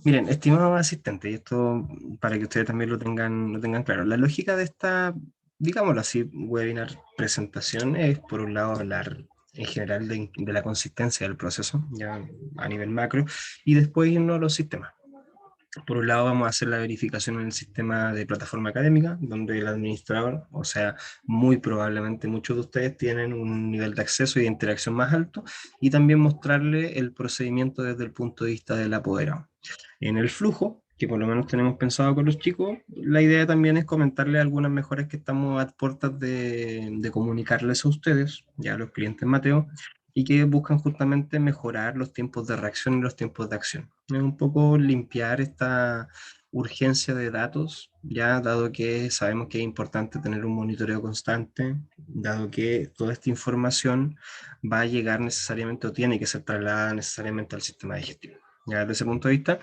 Miren, estimados asistentes, y esto para que ustedes también lo tengan claro, la lógica de esta, digámoslo así, webinar presentación es, por un lado, hablar en general de la consistencia del proceso, ya a nivel macro, y después irnos a los sistemas. Por un lado vamos a hacer la verificación en el sistema de plataforma académica, donde el administrador, o sea, muy probablemente muchos de ustedes tienen un nivel de acceso y de interacción más alto, y también mostrarle el procedimiento desde el punto de vista del apoderado. En el flujo, que por lo menos tenemos pensado con los chicos, la idea también es comentarles algunas mejoras que estamos a puertas de comunicarles a ustedes, ya a los clientes Mateo, y que buscan justamente mejorar los tiempos de reacción y los tiempos de acción. Es un poco limpiar esta urgencia de datos, ya dado que sabemos que es importante tener un monitoreo constante, dado que toda esta información va a llegar necesariamente o tiene que ser trasladada necesariamente al sistema de gestión. Ya desde ese punto de vista,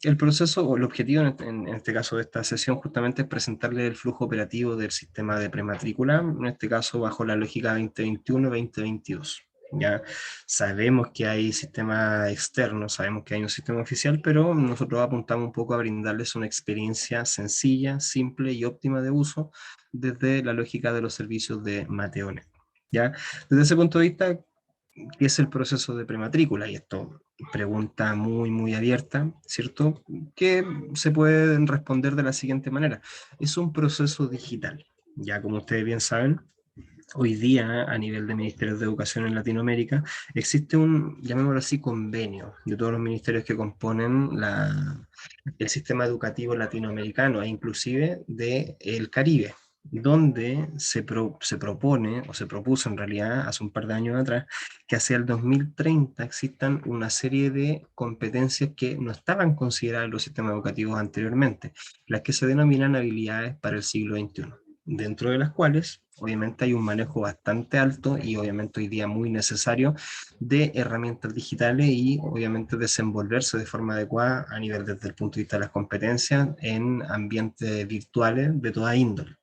el proceso o el objetivo en este caso de esta sesión justamente es presentarle el flujo operativo del sistema de prematrícula, en este caso bajo la lógica 2021-2022. Ya sabemos que hay sistemas externos, sabemos que hay un sistema oficial, pero nosotros apuntamos un poco a brindarles una experiencia sencilla, simple y óptima de uso desde la lógica de los servicios de Mateonet. ¿Ya? Desde ese punto de vista, ¿qué es el proceso de prematrícula? Y esto pregunta muy, muy abierta, ¿cierto? Que se pueden responder de la siguiente manera. Es un proceso digital. Ya como ustedes bien saben, hoy día a nivel de ministerios de educación en Latinoamérica existe un, llamémoslo así, convenio de todos los ministerios que componen el sistema educativo latinoamericano e inclusive del Caribe, donde se propone, o se propuso en realidad hace un par de años atrás, que hacia el 2030 existan una serie de competencias que no estaban consideradas en los sistemas educativos anteriormente, las que se denominan habilidades para el siglo XXI, dentro de las cuales obviamente hay un manejo bastante alto y obviamente hoy día muy necesario de herramientas digitales y obviamente desenvolverse de forma adecuada a nivel desde el punto de vista de las competencias en ambientes virtuales de toda índole.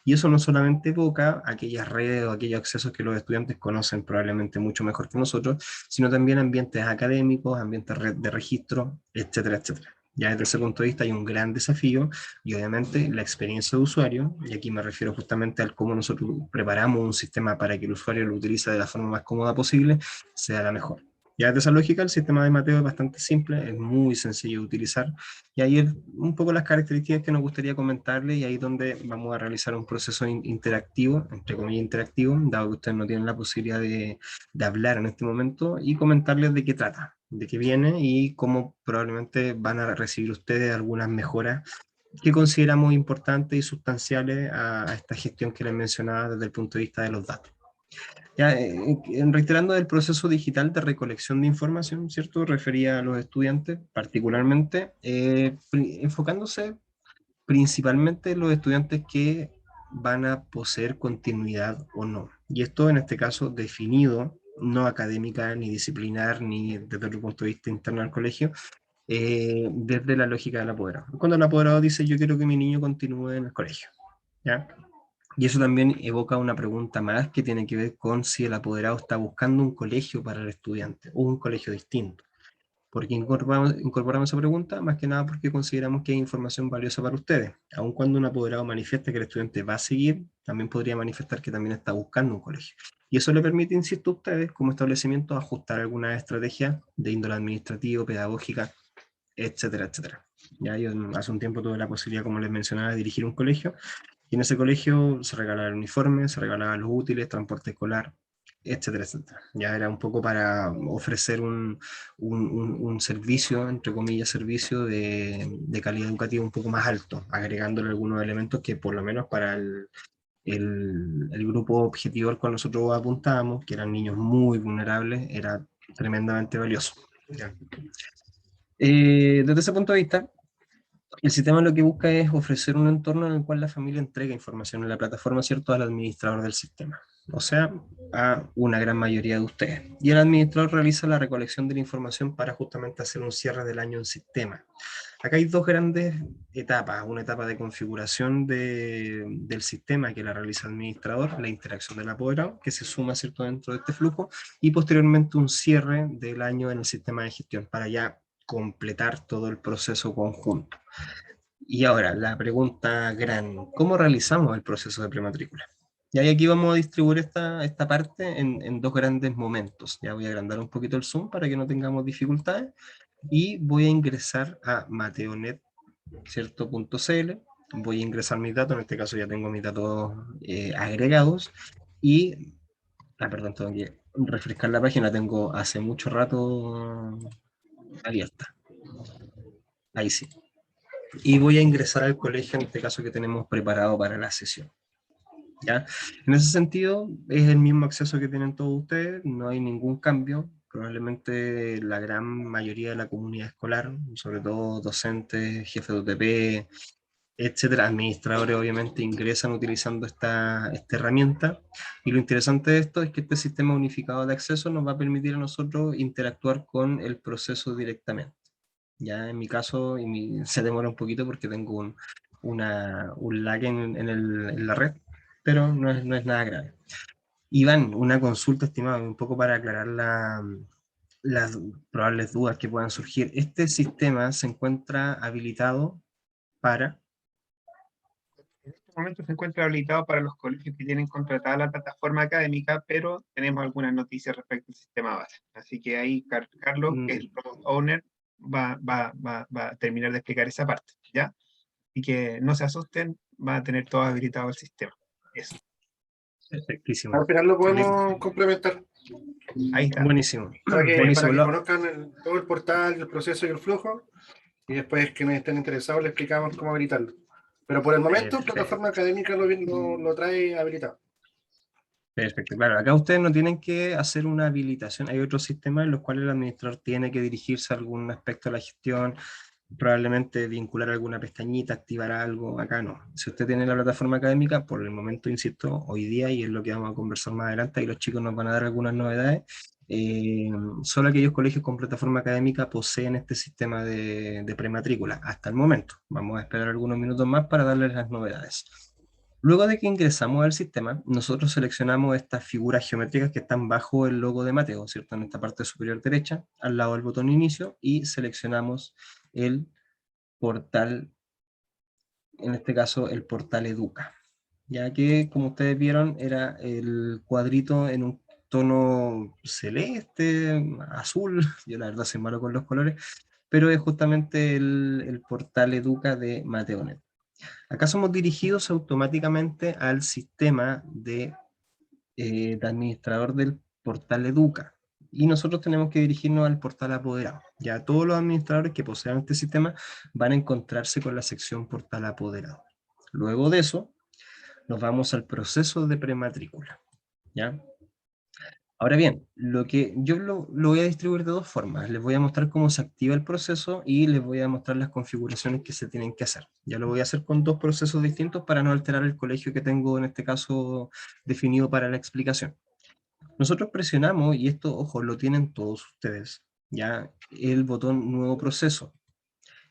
Y eso no solamente evoca aquellas redes o aquellos accesos que los estudiantes conocen probablemente mucho mejor que nosotros, sino también ambientes académicos, ambientes de registro, etcétera, etcétera. Ya desde ese punto de vista hay un gran desafío y obviamente la experiencia de usuario, y aquí me refiero justamente al cómo nosotros preparamos un sistema para que el usuario lo utilice de la forma más cómoda posible, sea la mejor. Ya desde esa lógica, el sistema de Mateo es bastante simple, es muy sencillo de utilizar, y ahí es un poco las características que nos gustaría comentarle, y ahí es donde vamos a realizar un proceso interactivo, entre comillas interactivo, dado que ustedes no tienen la posibilidad de hablar en este momento, y comentarles de qué trata, de qué viene y cómo probablemente van a recibir ustedes algunas mejoras que consideramos importantes y sustanciales a esta gestión que les mencionaba desde el punto de vista de los datos. Ya, reiterando el proceso digital de recolección de información, ¿cierto? Refería a los estudiantes, particularmente, enfocándose principalmente en los estudiantes que van a poseer continuidad o no. Y esto en este caso definido, no académica, ni disciplinar, ni desde el punto de vista interno al colegio, desde la lógica del apoderado. Cuando el apoderado dice yo quiero que mi niño continúe en el colegio, ¿ya? Y eso también evoca una pregunta más que tiene que ver con si el apoderado está buscando un colegio para el estudiante o un colegio distinto. ¿Por qué incorporamos esa pregunta? Más que nada porque consideramos que hay información valiosa para ustedes. Aun cuando un apoderado manifieste que el estudiante va a seguir, también podría manifestar que también está buscando un colegio. Y eso le permite, insisto, a ustedes como establecimiento ajustar alguna estrategia de índole administrativo, pedagógica, etcétera, etcétera. Ya yo hace un tiempo tuve la posibilidad, como les mencionaba, de dirigir un colegio, y en ese colegio se regalaba el uniforme, se regalaban los útiles, transporte escolar, etcétera, etcétera. Ya era un poco para ofrecer un servicio, entre comillas, servicio de calidad educativa un poco más alto, agregándole algunos elementos que por lo menos para el grupo objetivo al cual nosotros apuntábamos, que eran niños muy vulnerables, era tremendamente valioso. Ya. Desde ese punto de vista, el sistema lo que busca es ofrecer un entorno en el cual la familia entrega información en la plataforma, ¿cierto?, al administrador del sistema, o sea, a una gran mayoría de ustedes. Y el administrador realiza la recolección de la información para justamente hacer un cierre del año en sistema. Acá hay dos grandes etapas, una etapa de configuración del sistema que la realiza el administrador, la interacción del apoderado, que se suma, ¿cierto?, dentro de este flujo, y posteriormente un cierre del año en el sistema de gestión, para ya completar todo el proceso conjunto. Y ahora, la pregunta gran, ¿cómo realizamos el proceso de prematrícula? Y ahí aquí vamos a distribuir esta parte en dos grandes momentos. Ya voy a agrandar un poquito el zoom para que no tengamos dificultades. Y voy a ingresar a mateonet, ¿cierto? .cl. Voy a ingresar mis datos, en este caso ya tengo mis datos agregados. Y, perdón, tengo que refrescar la página, tengo hace mucho rato abierta. Ahí sí. Y voy a ingresar al colegio, en este caso que tenemos preparado para la sesión. ¿Ya? En ese sentido, es el mismo acceso que tienen todos ustedes, no hay ningún cambio. Probablemente la gran mayoría de la comunidad escolar, sobre todo docentes, jefes de UTP, etcétera, administradores obviamente ingresan utilizando esta herramienta. Y lo interesante de esto es que este sistema unificado de acceso nos va a permitir a nosotros interactuar con el proceso directamente. Ya en mi caso, se demora un poquito porque tengo un lag en la red, pero no es nada grave. Iván, una consulta, estimado, un poco para aclarar las probables dudas que puedan surgir. ¿Este sistema se encuentra habilitado para? En este momento se encuentra habilitado para los colegios que tienen contratada la plataforma académica, pero tenemos algunas noticias respecto al sistema base. Así que ahí Carlos, que es el product owner, va a terminar de explicar esa parte, ¿ya? Y que no se asusten, va a tener todo habilitado el sistema. Eso. Perfectísimo. Al final lo podemos complementar Ahí está. Buenísimo. para Buenísimo. que conozcan todo el portal, el proceso y el flujo, y después que nos estén interesados le explicamos cómo habilitarlo. Pero por el momento, plataforma académica lo trae habilitado. Perfecto, claro. Acá ustedes no tienen que hacer una habilitación. Hay otros sistemas en los cuales el administrador tiene que dirigirse a algún aspecto de la gestión, probablemente vincular alguna pestañita, activar algo. Acá no. Si usted tiene la plataforma académica, por el momento, insisto, hoy día, y es lo que vamos a conversar más adelante, y los chicos nos van a dar algunas novedades, solo aquellos colegios con plataforma académica poseen este sistema de prematrícula hasta el momento. Vamos a esperar algunos minutos más para darles las novedades. Luego de que ingresamos al sistema, nosotros seleccionamos estas figuras geométricas que están bajo el logo de Mateo, ¿cierto? En esta parte superior derecha, al lado del botón inicio, y seleccionamos el portal, en este caso el portal Educa, ya que como ustedes vieron era el cuadrito en un tono celeste, azul, yo la verdad soy malo con los colores, pero es justamente el portal Educa de Mateonet. Acá somos dirigidos automáticamente al sistema de administrador del portal Educa. Y nosotros tenemos que dirigirnos al portal Apoderado. Ya todos los administradores que posean este sistema van a encontrarse con la sección portal Apoderado. Luego de eso, nos vamos al proceso de prematrícula. ¿Ya? Ahora bien, yo lo voy a distribuir de dos formas. Les voy a mostrar cómo se activa el proceso y les voy a mostrar las configuraciones que se tienen que hacer. Ya lo voy a hacer con dos procesos distintos para no alterar el colegio que tengo en este caso definido para la explicación. Nosotros presionamos, y esto, ojo, lo tienen todos ustedes, ya el botón nuevo proceso.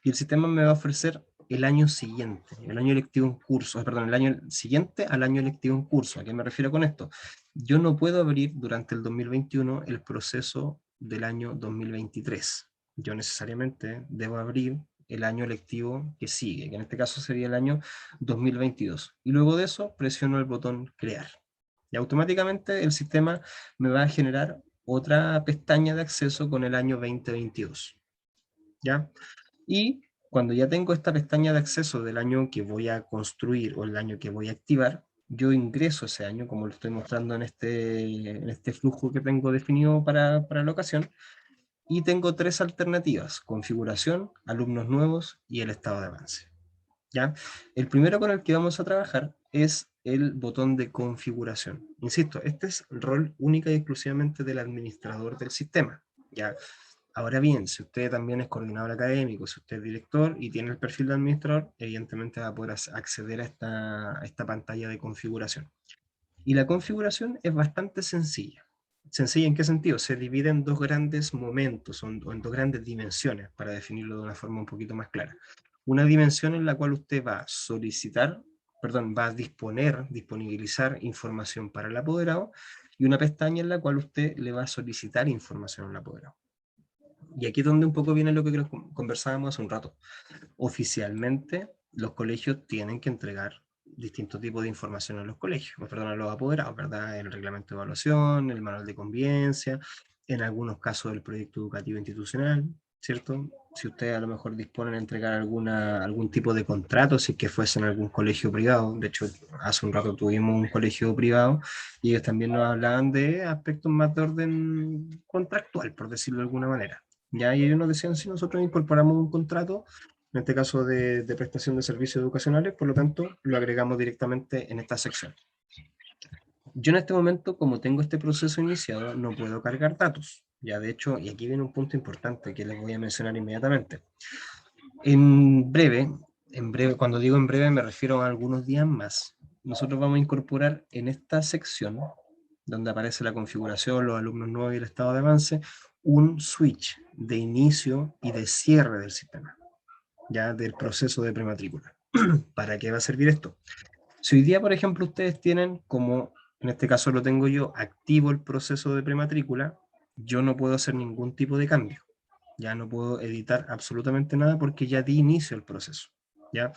Y el sistema me va a ofrecer el año siguiente, el año lectivo en curso, perdón, el año siguiente al año lectivo en curso. ¿A qué me refiero con esto? Yo no puedo abrir durante el 2021 el proceso del año 2023. Yo necesariamente debo abrir el año lectivo que sigue, que en este caso sería el año 2022. Y luego de eso presiono el botón crear. Y automáticamente el sistema me va a generar otra pestaña de acceso con el año 2022. ¿Ya? Y cuando ya tengo esta pestaña de acceso del año que voy a construir o el año que voy a activar, yo ingreso ese año, como lo estoy mostrando en este flujo que tengo definido para la ocasión, y tengo tres alternativas: configuración, alumnos nuevos y el estado de avance. ¿Ya? El primero con el que vamos a trabajar es el botón de configuración. Insisto, este es el rol única y exclusivamente del administrador del sistema. ¿Ya? Ahora bien, si usted también es coordinador académico, si usted es director y tiene el perfil de administrador, evidentemente va a poder acceder a esta pantalla de configuración. Y la configuración es bastante sencilla. ¿Sencilla en qué sentido? Se divide en dos grandes momentos o en dos grandes dimensiones, para definirlo de una forma un poquito más clara. Una dimensión en la cual usted va a solicitar, perdón, va a disponibilizar información para el apoderado, y una pestaña en la cual usted le va a solicitar información al apoderado. Y aquí es donde un poco viene lo que conversábamos hace un rato. Oficialmente, los colegios tienen que entregar distintos tipos de información a los colegios, perdón, a los apoderados, ¿verdad? El reglamento de evaluación, el manual de convivencia, en algunos casos el proyecto educativo institucional, ¿cierto? Si ustedes a lo mejor disponen de entregar algún tipo de contrato, si es que fuese en algún colegio privado, de hecho, hace un rato tuvimos un colegio privado y ellos también nos hablaban de aspectos más de orden contractual, por decirlo de alguna manera. Ya, y ellos nos decían, si nosotros incorporamos un contrato, en este caso de prestación de servicios educacionales, por lo tanto, lo agregamos directamente en esta sección. Yo en este momento, como tengo este proceso iniciado, no puedo cargar datos. Ya, de hecho, y aquí viene un punto importante que les voy a mencionar inmediatamente. En breve, cuando digo en breve me refiero a algunos días más, nosotros vamos a incorporar en esta sección, donde aparece la configuración, los alumnos nuevos y el estado de avance, un switch de inicio y de cierre del sistema, ya del proceso de prematrícula. ¿Para qué va a servir esto? Si hoy día, por ejemplo, ustedes tienen, como en este caso lo tengo yo, activo el proceso de prematrícula, yo no puedo hacer ningún tipo de cambio. Ya no puedo editar absolutamente nada porque ya di inicio al proceso. ¿Ya?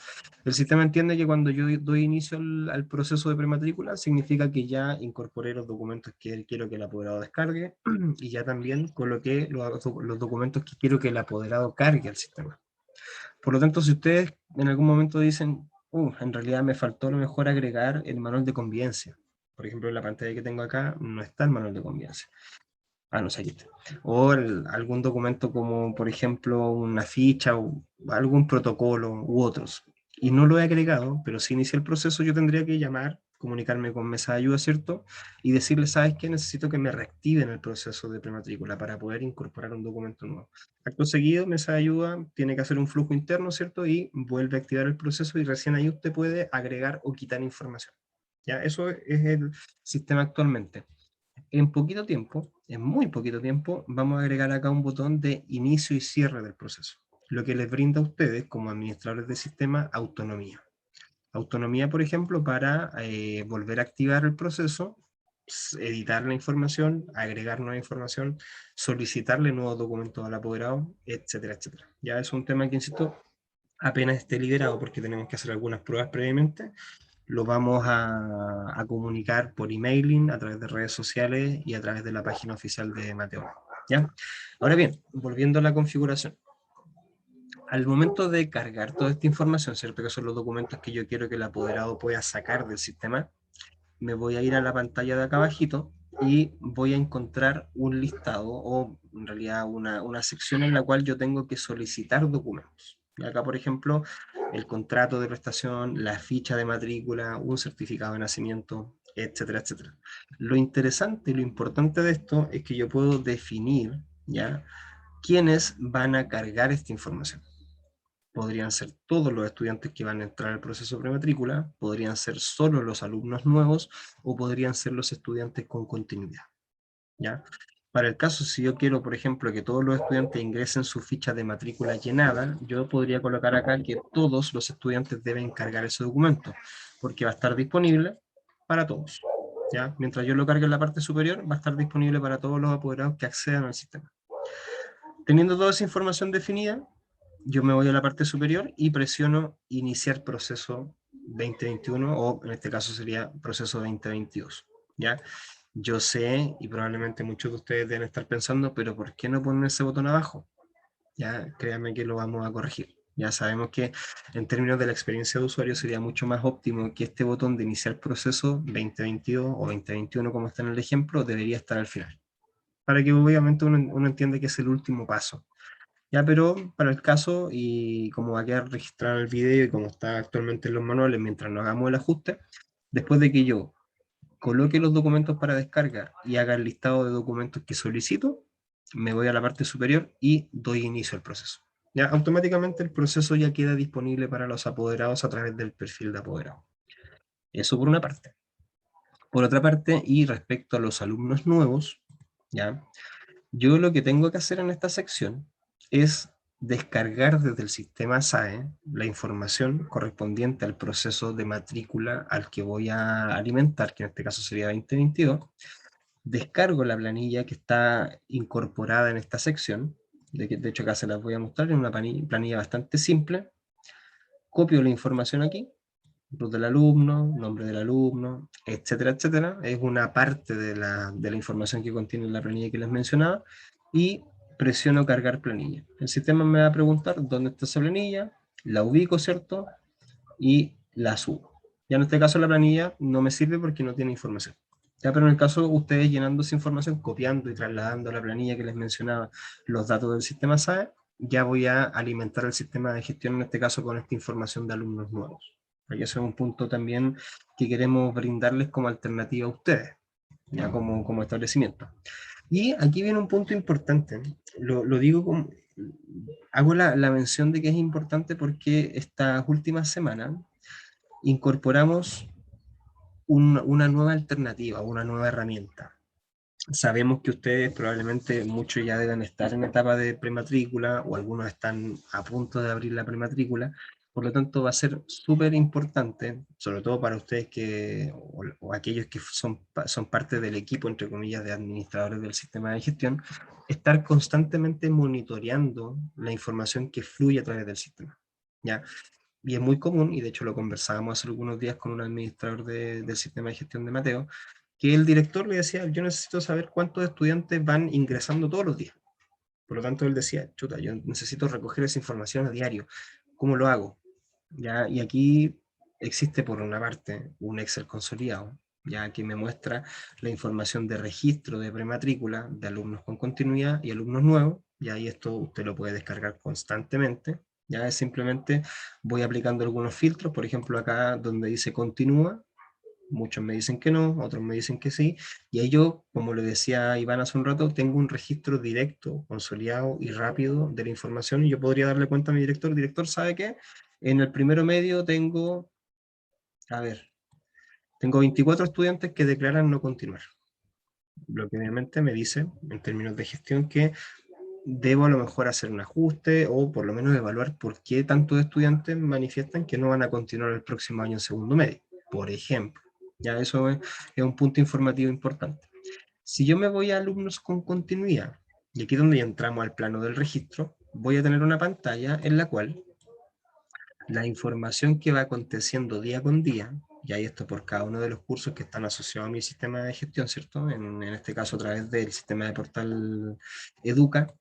El sistema entiende que cuando yo doy inicio al proceso de prematrícula, significa que ya incorporé los documentos que quiero que el apoderado descargue y ya también coloqué los documentos que quiero que el apoderado cargue al sistema. Por lo tanto, si ustedes en algún momento dicen, en realidad me faltó a lo mejor agregar el manual de convivencia. Por ejemplo, en la pantalla que tengo acá no está el manual de convivencia. No sé, aquí está. O algún documento como, por ejemplo, una ficha o algún protocolo u otros. Y no lo he agregado, pero si inicia el proceso, yo tendría que llamar, comunicarme con mesa de ayuda, ¿cierto? Y decirle, ¿sabes qué? Necesito que me reactiven el proceso de prematrícula para poder incorporar un documento nuevo. Acto seguido, mesa de ayuda tiene que hacer un flujo interno, ¿cierto? Y vuelve a activar el proceso y recién ahí usted puede agregar o quitar información. ¿Ya? Eso es el sistema actualmente. En poquito tiempo, en muy poquito tiempo, vamos a agregar acá un botón de inicio y cierre del proceso, lo que les brinda a ustedes, como administradores de sistema, autonomía. Autonomía, por ejemplo, para volver a activar el proceso, editar la información, agregar nueva información, solicitarle nuevos documentos al apoderado, etcétera, etcétera. Ya es un tema que, insisto, apenas esté liberado, porque tenemos que hacer algunas pruebas previamente, lo vamos a comunicar por emailing, a través de redes sociales y a través de la página oficial de Mateo. ¿Ya? Ahora bien, volviendo a la configuración. Al momento de cargar toda esta información, ¿cierto? Que son los documentos que yo quiero que el apoderado pueda sacar del sistema, me voy a ir a la pantalla de acá abajito y voy a encontrar un listado o en realidad una sección en la cual yo tengo que solicitar documentos. Y acá, por ejemplo, el contrato de prestación, la ficha de matrícula, un certificado de nacimiento, etcétera, etcétera. Lo interesante y lo importante de esto es que yo puedo definir, ¿ya?, quiénes van a cargar esta información. Podrían ser todos los estudiantes que van a entrar al proceso de prematrícula, podrían ser solo los alumnos nuevos o podrían ser los estudiantes con continuidad. ¿Ya? Para el caso, si yo quiero, por ejemplo, que todos los estudiantes ingresen su ficha de matrícula llenada, yo podría colocar acá que todos los estudiantes deben cargar ese documento, porque va a estar disponible para todos. ¿Ya? Mientras yo lo cargue en la parte superior, va a estar disponible para todos los apoderados que accedan al sistema. Teniendo toda esa información definida, yo me voy a la parte superior y presiono iniciar proceso 2021 o en este caso sería proceso 2022. ¿Ya? Yo sé, y probablemente muchos de ustedes deben estar pensando, pero ¿por qué no ponen ese botón abajo? Ya, créanme que lo vamos a corregir. Ya sabemos que en términos de la experiencia de usuario sería mucho más óptimo que este botón de iniciar proceso 2022 o 2021, como está en el ejemplo, debería estar al final. Para que obviamente uno entienda que es el último paso. Ya, pero para el caso, y como va a quedar registrado en el video y como está actualmente en los manuales, mientras no hagamos el ajuste, después de que yo coloque los documentos para descarga y haga el listado de documentos que solicito, me voy a la parte superior y doy inicio al proceso. Ya, automáticamente el proceso ya queda disponible para los apoderados a través del perfil de apoderado. Eso por una parte. Por otra parte, y respecto a los alumnos nuevos, ¿ya?, yo lo que tengo que hacer en esta sección es descargar desde el sistema SAE la información correspondiente al proceso de matrícula al que voy a alimentar, que en este caso sería 2022, descargo la planilla que está incorporada en esta sección, de hecho acá se las voy a mostrar, en una planilla bastante simple. Copio la información aquí, root del alumno, nombre del alumno, etcétera, etcétera. Es una parte de la información que contiene la planilla que les mencionaba, y presiono cargar planilla. El sistema me va a preguntar dónde está esa planilla, la ubico, ¿cierto? Y la subo. Ya en este caso la planilla no me sirve porque no tiene información. Ya, pero en el caso ustedes llenando esa información, copiando y trasladando a la planilla que les mencionaba los datos del sistema SAE, ya voy a alimentar el sistema de gestión, en este caso con esta información de alumnos nuevos. Porque ese es un punto también que queremos brindarles como alternativa a ustedes, ya como establecimiento. Y aquí viene un punto importante, lo digo como, hago la mención de que es importante porque estas últimas semanas incorporamos una nueva alternativa, una nueva herramienta. Sabemos que ustedes probablemente muchos ya deben estar en etapa de prematrícula o algunos están a punto de abrir la prematrícula, por lo tanto va a ser súper importante, sobre todo para ustedes o aquellos que son parte del equipo, entre comillas, de administradores del sistema de gestión, estar constantemente monitoreando la información que fluye a través del sistema. ¿Ya? Y es muy común, y de hecho lo conversábamos hace algunos días con un administrador del sistema de gestión de Mateo, que el director le decía, yo necesito saber cuántos estudiantes van ingresando todos los días. Por lo tanto, él decía, chuta, yo necesito recoger esa información a diario. ¿Cómo lo hago? ¿Ya? Y aquí existe por una parte un Excel consolidado, ya que me muestra la información de registro de prematrícula de alumnos con continuidad y alumnos nuevos, y esto usted lo puede descargar constantemente. Ya es simplemente voy aplicando algunos filtros, por ejemplo acá donde dice continúa, muchos me dicen que no, otros me dicen que sí, y ahí yo, como le decía Iván hace un rato, tengo un registro directo, consolidado y rápido de la información, y yo podría darle cuenta a mi director, ¿sabe qué? En el primero medio tengo, a ver, tengo 24 estudiantes que declaran no continuar, lo que obviamente me dice, en términos de gestión, que debo a lo mejor hacer un ajuste, o por lo menos evaluar por qué tantos estudiantes manifiestan que no van a continuar el próximo año en segundo medio, por ejemplo. Ya eso es un punto informativo importante. Si yo me voy a alumnos con continuidad, y aquí es donde ya entramos al plano del registro, voy a tener una pantalla en la cual la información que va aconteciendo día con día, y hay esto por cada uno de los cursos que están asociados a mi sistema de gestión, ¿cierto? En este caso a través del sistema de portal Educa,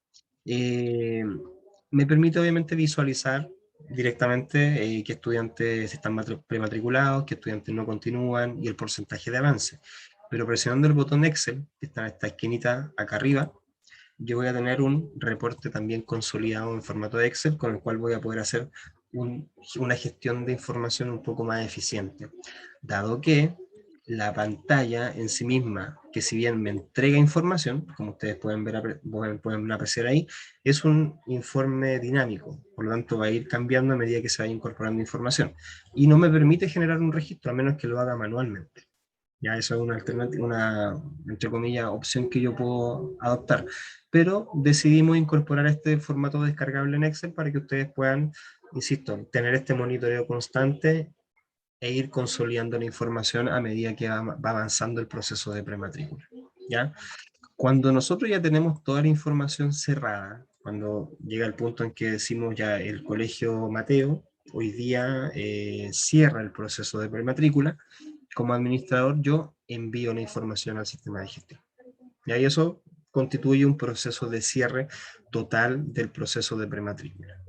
me permite obviamente visualizar directamente qué estudiantes están prematriculados, qué estudiantes no continúan y el porcentaje de avance. Pero presionando el botón Excel, que está en esta esquinita acá arriba, yo voy a tener un reporte también consolidado en formato de Excel, con el cual voy a poder hacer una gestión de información un poco más eficiente, dado que la pantalla en sí misma, que si bien me entrega información, como ustedes pueden apreciar ahí, es un informe dinámico, por lo tanto va a ir cambiando a medida que se vaya incorporando información, y no me permite generar un registro a menos que lo haga manualmente. Ya eso es una alternativa, una, entre comillas, opción que yo puedo adoptar. Pero decidimos incorporar este formato descargable en Excel para que ustedes puedan, insisto, tener este monitoreo constante e ir consolidando la información a medida que va avanzando el proceso de prematrícula. ¿Ya? Cuando nosotros ya tenemos toda la información cerrada, cuando llega el punto en que decimos ya el colegio Mateo, hoy día cierra el proceso de prematrícula, como administrador yo envío la información al sistema de gestión. Y ahí eso constituye un proceso de cierre total del proceso de prematrícula.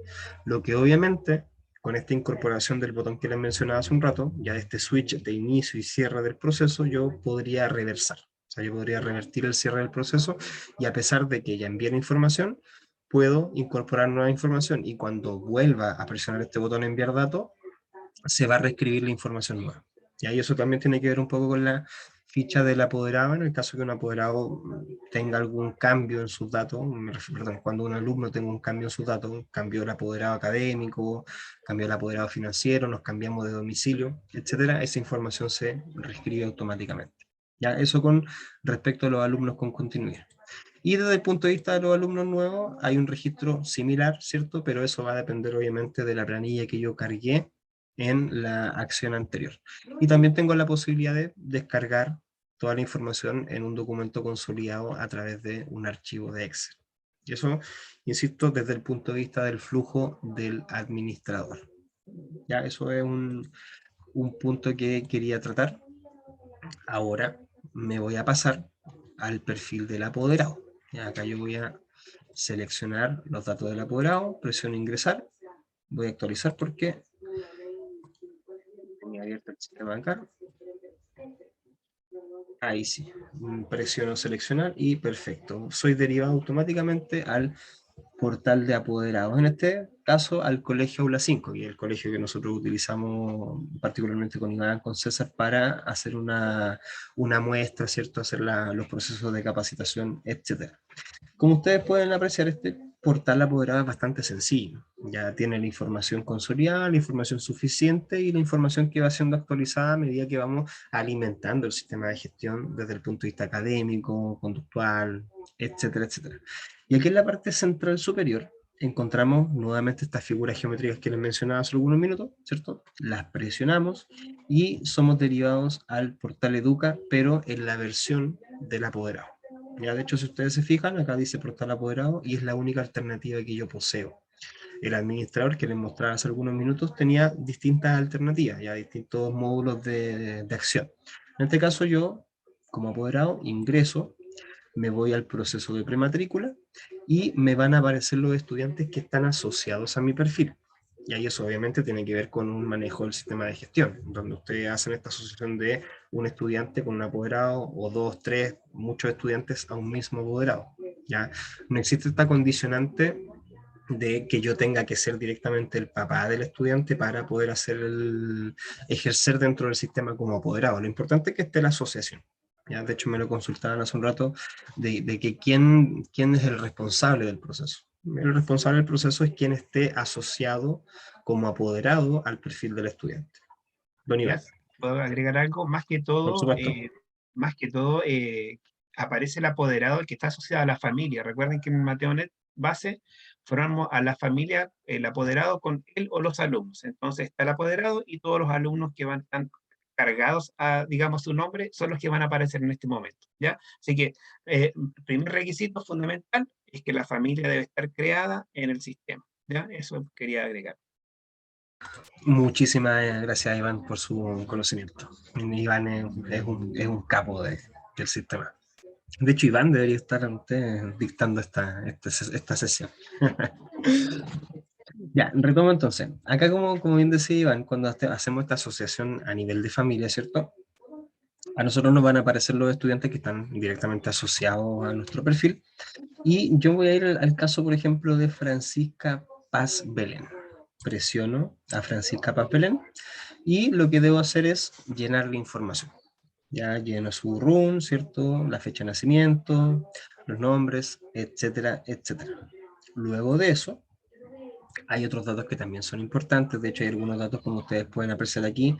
Lo que obviamente, con esta incorporación del botón que les mencionaba hace un rato, ya de este switch de inicio y cierre del proceso, yo podría reversar. O sea, yo podría revertir el cierre del proceso, y a pesar de que ya envié la información, puedo incorporar nueva información, y cuando vuelva a presionar este botón enviar datos, se va a reescribir la información nueva. Y ahí eso también tiene que ver un poco con la ficha del apoderado, en el caso que un apoderado tenga algún cambio en sus datos, perdón, cuando un alumno tenga un cambio en sus datos, cambió el apoderado académico, cambió el apoderado financiero, nos cambiamos de domicilio, etcétera, esa información se reescribe automáticamente. Ya, eso con respecto a los alumnos con continuidad. Y desde el punto de vista de los alumnos nuevos, hay un registro similar, ¿cierto? Pero eso va a depender obviamente de la planilla que yo cargué en la acción anterior. Y también tengo la posibilidad de descargar toda la información en un documento consolidado a través de un archivo de Excel. Y eso, insisto, desde el punto de vista del flujo del administrador. Ya, eso es un punto que quería tratar. Ahora me voy a pasar al perfil del apoderado. Ya, acá yo voy a seleccionar los datos del apoderado, presiono ingresar, voy a actualizar porque tenía abierto el sistema bancario. Ahí sí, presiono seleccionar y perfecto. Soy derivado automáticamente al portal de apoderados, en este caso al colegio Aula 5, que es el colegio que nosotros utilizamos particularmente con Iván, con César, para hacer una muestra, ¿cierto? Hacer los procesos de capacitación, etcétera. Como ustedes pueden apreciar, este portal apoderado es bastante sencillo. Ya tiene la información consolidada, la información suficiente y la información que va siendo actualizada a medida que vamos alimentando el sistema de gestión desde el punto de vista académico, conductual, etcétera, etcétera. Y aquí en la parte central superior encontramos nuevamente estas figuras geométricas que les mencionaba hace algunos minutos, ¿cierto? Las presionamos y somos derivados al portal Educa, pero en la versión del apoderado. Ya, de hecho, si ustedes se fijan, acá dice portal apoderado y es la única alternativa que yo poseo. El administrador que les mostraba hace algunos minutos tenía distintas alternativas, ya distintos módulos de acción. En este caso yo, como apoderado, ingreso, me voy al proceso de prematrícula y me van a aparecer los estudiantes que están asociados a mi perfil. Y ahí eso obviamente tiene que ver con un manejo del sistema de gestión, donde ustedes hacen esta asociación de un estudiante con un apoderado o dos, tres, muchos estudiantes a un mismo apoderado. ¿Ya? No existe esta condicionante de que yo tenga que ser directamente el papá del estudiante para poder ejercer dentro del sistema como apoderado. Lo importante es que esté la asociación. Ya, de hecho, me lo consultaban hace un rato de que quién es el responsable del proceso. El responsable del proceso es quien esté asociado como apoderado al perfil del estudiante. Don Iván. ¿Puedo agregar algo? Por supuesto. Más que todo aparece el apoderado, el que está asociado a la familia. Recuerden que en MateoNet base formamos a la familia, el apoderado con él o los alumnos. Entonces está el apoderado y todos los alumnos que están cargados a, digamos, su nombre, son los que van a aparecer en este momento, ¿ya? Así que el primer requisito fundamental es que la familia debe estar creada en el sistema, ¿ya? Eso quería agregar. Muchísimas gracias, Iván, por su conocimiento. Iván es un capo del sistema. De hecho, Iván debería estar usted dictando esta sesión. Ya, retomo entonces. Acá, como bien decía Iván, cuando hacemos esta asociación a nivel de familia, ¿cierto? A nosotros nos van a aparecer los estudiantes que están directamente asociados a nuestro perfil. Y yo voy a ir al caso, por ejemplo, de Francisca Paz Belén. Presiono a Francisca Paz Belén y lo que debo hacer es llenar la información. Ya lleno su RUN, ¿cierto? La fecha de nacimiento, los nombres, etcétera, etcétera. Luego de eso, hay otros datos que también son importantes. De hecho, hay algunos datos, como ustedes pueden apreciar aquí,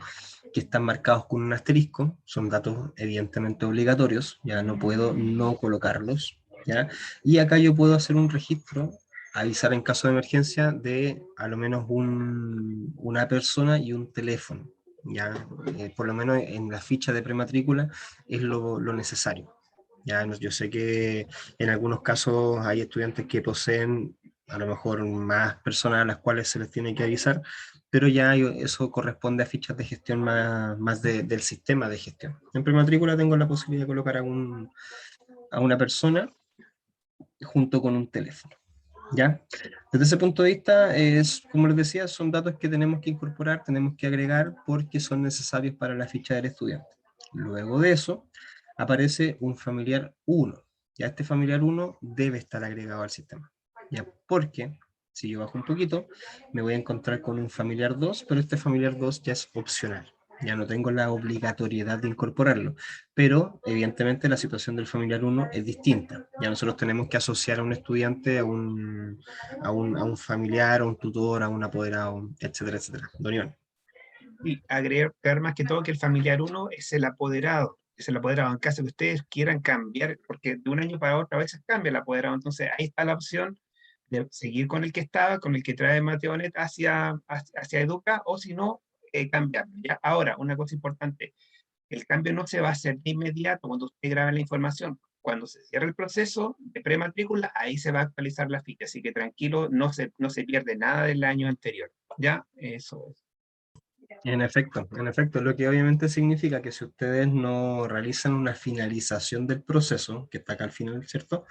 que están marcados con un asterisco. Son datos evidentemente obligatorios. Ya no puedo no colocarlos. ¿Ya? Y acá yo puedo hacer un registro, avisar en caso de emergencia de a lo menos una persona y un teléfono. ¿Ya? Por lo menos en la ficha de prematrícula es lo necesario. Ya, yo sé que en algunos casos hay estudiantes que poseen a lo mejor más personas a las cuales se les tiene que avisar, pero ya eso corresponde a fichas de gestión más del sistema de gestión. En prematrícula tengo la posibilidad de colocar a una persona junto con un teléfono. ¿Ya? Desde ese punto de vista, como les decía, son datos que tenemos que incorporar, tenemos que agregar porque son necesarios para la ficha del estudiante. Luego de eso, aparece un familiar 1. Ya este familiar 1 debe estar agregado al sistema. ¿Ya? Porque, si yo bajo un poquito, me voy a encontrar con un familiar 2, pero este familiar 2 ya es opcional. Ya no tengo la obligatoriedad de incorporarlo, pero evidentemente la situación del familiar 1 es distinta. Ya nosotros tenemos que asociar a un estudiante a un familiar, a un tutor, a un apoderado, etcétera, etcétera. Don Iván. Y agregar más que todo que el familiar 1 es el apoderado. Es el apoderado. En caso que ustedes quieran cambiar, porque de un año para otro a veces cambia el apoderado. Entonces ahí está la opción de seguir con el que estaba, con el que trae Mateonet hacia Educa, o si no, cambiar. ¿Ya? Ahora, una cosa importante, el cambio no se va a hacer de inmediato cuando usted grabe la información. cuando se cierre el proceso de prematrícula, ahí se va a actualizar la ficha, así que tranquilo, no se pierde nada del año anterior. ¿Ya? Eso es. En efecto, lo que obviamente significa que si ustedes no realizan una finalización del proceso, que está acá al final, ¿cierto?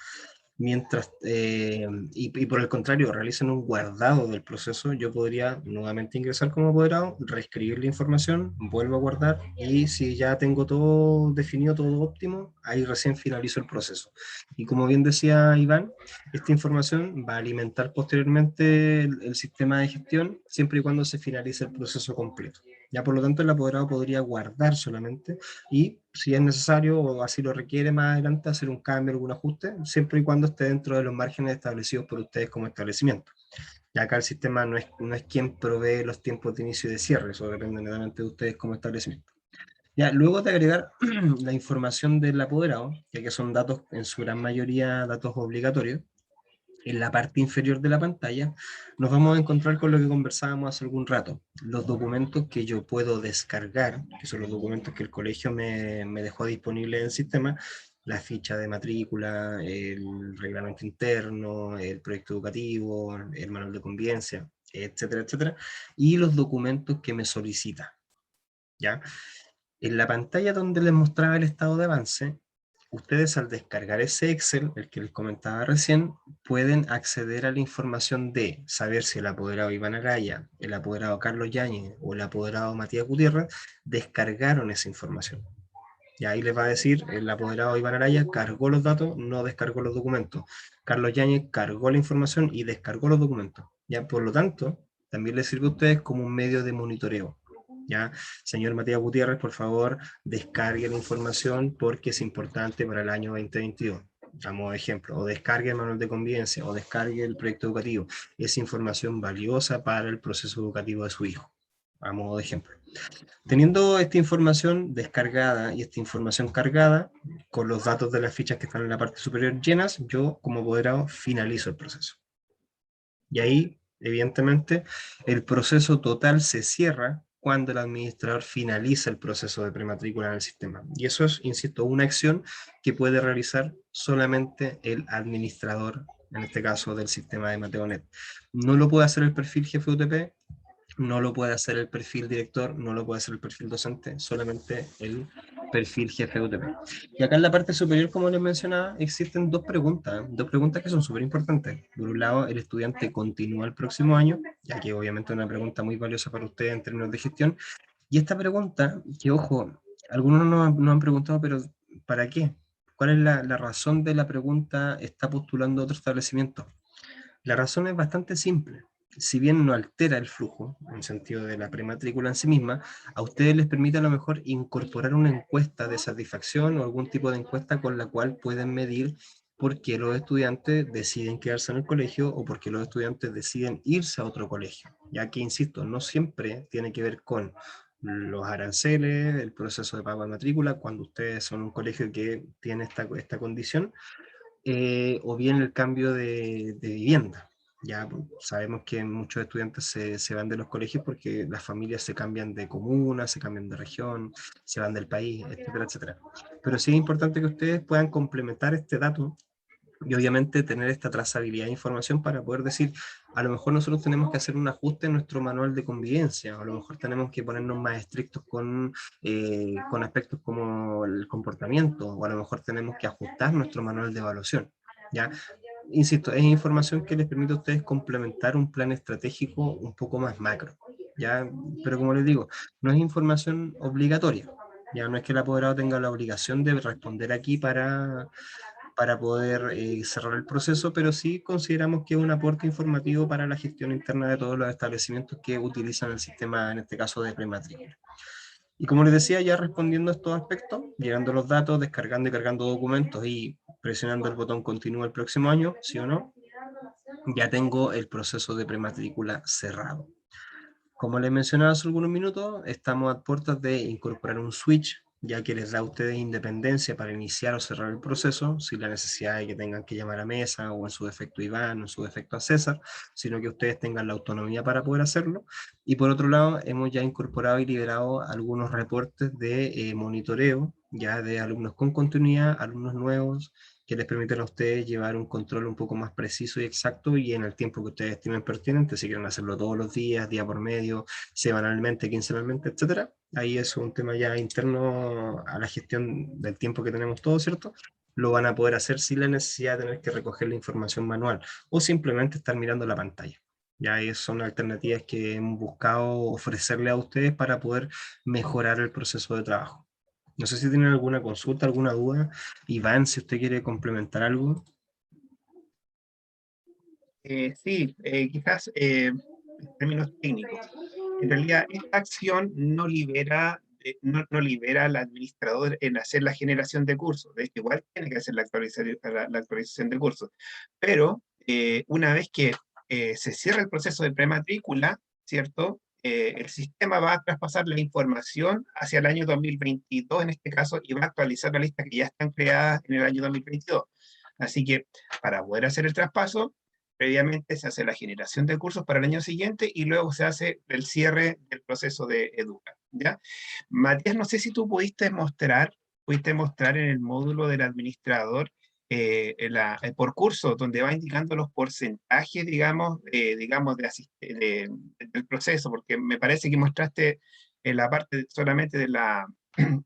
Mientras, y por el contrario, realizan un guardado del proceso, yo podría nuevamente ingresar como apoderado, reescribir la información, vuelvo a guardar, y si ya tengo todo definido, todo óptimo, ahí recién finalizo el proceso. Y como bien decía Iván, esta información va a alimentar posteriormente el sistema de gestión, siempre y cuando se finalice el proceso completo. Ya por lo tanto, el apoderado podría guardar solamente y, si es necesario o así lo requiere más adelante, hacer un cambio, algún ajuste, siempre y cuando esté dentro de los márgenes establecidos por ustedes como establecimiento. Ya acá el sistema no es quien provee los tiempos de inicio y de cierre, eso depende netamente de ustedes como establecimiento. Ya, luego de agregar la información del apoderado, ya que son datos en su gran mayoría datos obligatorios, en la parte inferior de la pantalla, nos vamos a encontrar con lo que conversábamos hace algún rato, los documentos que yo puedo descargar, que son los documentos que el colegio me dejó disponibles en el sistema, la ficha de matrícula, el reglamento interno, el proyecto educativo, el manual de convivencia, etcétera, etcétera, y los documentos que me solicita, ¿ya? En la pantalla donde les mostraba el estado de avance, ustedes al descargar ese Excel, el que les comentaba recién, pueden acceder a la información de saber si el apoderado Iván Araya, el apoderado Carlos Yáñez o el apoderado Matías Gutiérrez descargaron esa información. Y ahí les va a decir, el apoderado Iván Araya cargó los datos, no descargó los documentos. Carlos Yáñez cargó la información y descargó los documentos. Ya, por lo tanto, también les sirve a ustedes como un medio de monitoreo. ¿Ya? Señor Matías Gutiérrez, por favor, descargue la información porque es importante para el año 2022. Damos ejemplo, o descargue el manual de convivencia, o descargue el proyecto educativo. Es información valiosa para el proceso educativo de su hijo, a modo de ejemplo. Teniendo esta información descargada y esta información cargada, con los datos de las fichas que están en la parte superior llenas, yo como apoderado finalizo el proceso. Y ahí, evidentemente, el proceso total se cierra cuando el administrador finaliza el proceso de prematrícula en el sistema. Y eso es, insisto, una acción que puede realizar solamente el administrador, en este caso del sistema de Mateonet. No lo puede hacer el perfil jefe UTP, no lo puede hacer el perfil director, no lo puede hacer el perfil docente, solamente el perfil jefe de UTP. Y acá en la parte superior, como les mencionaba, existen dos preguntas que son súper importantes. Por un lado, ¿el estudiante continúa el próximo año? Ya que obviamente es una pregunta muy valiosa para ustedes en términos de gestión. Y esta pregunta, que ojo, algunos nos han preguntado, pero ¿para qué? ¿Cuál es la razón de la pregunta? ¿Está postulando otro establecimiento? La razón es bastante simple. Si bien no altera el flujo, en el sentido de la prematrícula en sí misma, a ustedes les permite a lo mejor incorporar una encuesta de satisfacción o algún tipo de encuesta con la cual pueden medir por qué los estudiantes deciden quedarse en el colegio o por qué los estudiantes deciden irse a otro colegio. Ya que, insisto, no siempre tiene que ver con los aranceles, el proceso de pago de matrícula, cuando ustedes son un colegio que tiene esta condición, o bien el cambio de vivienda. Ya sabemos que muchos estudiantes se van de los colegios porque las familias se cambian de comuna, se cambian de región, se van del país, etcétera, etcétera. Pero sí es importante que ustedes puedan complementar este dato y obviamente tener esta trazabilidad de información para poder decir, a lo mejor nosotros tenemos que hacer un ajuste en nuestro manual de convivencia, a lo mejor tenemos que ponernos más estrictos con aspectos como el comportamiento, o a lo mejor tenemos que ajustar nuestro manual de evaluación, ¿ya? Insisto, es información que les permite a ustedes complementar un plan estratégico un poco más macro, ¿ya? Pero como les digo, no es información obligatoria, ya no es que el apoderado tenga la obligación de responder aquí para poder cerrar el proceso, pero sí consideramos que es un aporte informativo para la gestión interna de todos los establecimientos que utilizan el sistema, en este caso de prematrícula. Y como les decía, ya respondiendo a estos aspectos, llegando los datos, descargando y cargando documentos y presionando el botón continúa el próximo año, sí o no, ya tengo el proceso de prematrícula cerrado. Como les mencionaba hace algunos minutos, estamos a puertas de incorporar un switch, ya que les da a ustedes independencia para iniciar o cerrar el proceso, sin la necesidad de que tengan que llamar a mesa, o en su defecto Iván, o en su defecto a César, sino que ustedes tengan la autonomía para poder hacerlo. Y por otro lado, hemos ya incorporado y liberado algunos reportes de monitoreo ya de alumnos con continuidad, alumnos nuevos, que les permiten a ustedes llevar un control un poco más preciso y exacto y en el tiempo que ustedes estimen pertinente, si quieren hacerlo todos los días, día por medio, semanalmente, quincenalmente, etcétera. Ahí es un tema ya interno a la gestión del tiempo que tenemos todos, ¿cierto? Lo van a poder hacer sin la necesidad de tener que recoger la información manual o simplemente estar mirando la pantalla. Ya son alternativas que hemos buscado ofrecerle a ustedes para poder mejorar el proceso de trabajo. No sé si tienen alguna consulta, alguna duda. Iván, si usted quiere complementar algo. Sí, quizás en términos técnicos. En realidad, esta acción no libera, no libera al administrador en hacer la generación de cursos. De hecho, igual tiene que hacer la actualización de cursos. Pero una vez que se cierra el proceso de prematrícula, ¿cierto? El sistema va a traspasar la información hacia el año 2022, en este caso, y va a actualizar la lista que ya están creadas en el año 2022. Así que, para poder hacer el traspaso, previamente se hace la generación de cursos para el año siguiente y luego se hace el cierre del proceso de Educa, ¿ya? Matías, no sé si tú pudiste mostrar en el módulo del administrador por curso, donde va indicando los porcentajes, digamos, del proceso, porque me parece que mostraste en la parte solamente de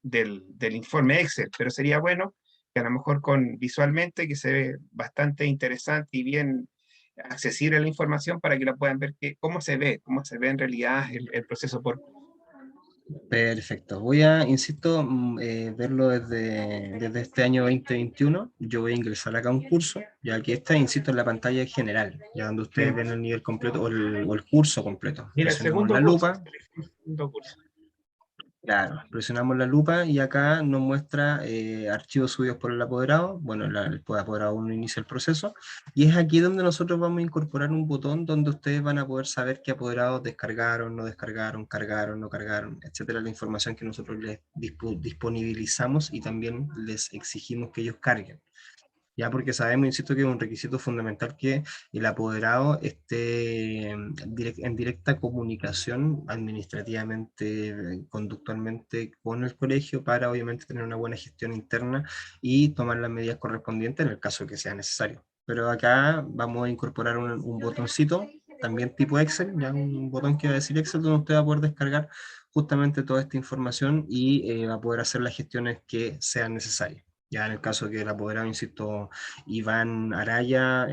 del informe Excel, pero sería bueno que a lo mejor visualmente, que se ve bastante interesante y bien accesible a la información para que la puedan ver cómo se ve en realidad el proceso por... Perfecto. Voy a, insisto, verlo desde este año 2021. Yo voy a ingresar acá a un curso, ya que está, insisto, en la pantalla general, ya donde ustedes ven el nivel completo o el curso completo. Mira, el Presionamos segundo la curso, lupa. el segundo curso. Claro, presionamos la lupa y acá nos muestra archivos subidos por el apoderado. Bueno, el apoderado uno inicia el proceso. Y es aquí donde nosotros vamos a incorporar un botón donde ustedes van a poder saber qué apoderados descargaron, no descargaron, cargaron, no cargaron, etcétera. La información que nosotros les disponibilizamos y también les exigimos que ellos carguen. Ya porque sabemos, insisto, que es un requisito fundamental que el apoderado esté en directa comunicación administrativamente, conductualmente con el colegio para obviamente tener una buena gestión interna y tomar las medidas correspondientes en el caso que sea necesario. Pero acá vamos a incorporar un botoncito, también tipo Excel, ya un botón que va a decir Excel, donde usted va a poder descargar justamente toda esta información y va a poder hacer las gestiones que sean necesarias. Ya en el caso que el apoderado, insisto, Iván Araya,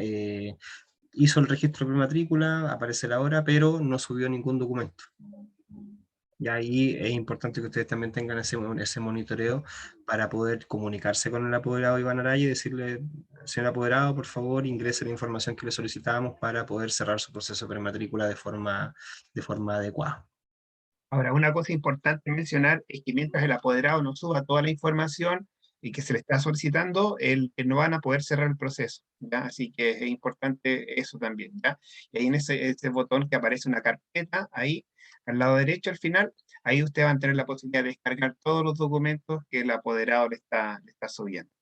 hizo el registro de prematrícula, aparece la hora, pero no subió ningún documento. Y ahí es importante que ustedes también tengan ese monitoreo para poder comunicarse con el apoderado Iván Araya y decirle, señor apoderado, por favor, ingrese la información que le solicitamos para poder cerrar su proceso de prematrícula de forma adecuada. Ahora, una cosa importante mencionar es que mientras el apoderado no suba toda la información y que se le está solicitando, no van a poder cerrar el proceso, ¿ya? Así que es importante eso también, ¿ya? Y ahí en ese botón que aparece una carpeta, ahí, al lado derecho al final, ahí usted va a tener la posibilidad de descargar todos los documentos que el apoderado le está subiendo.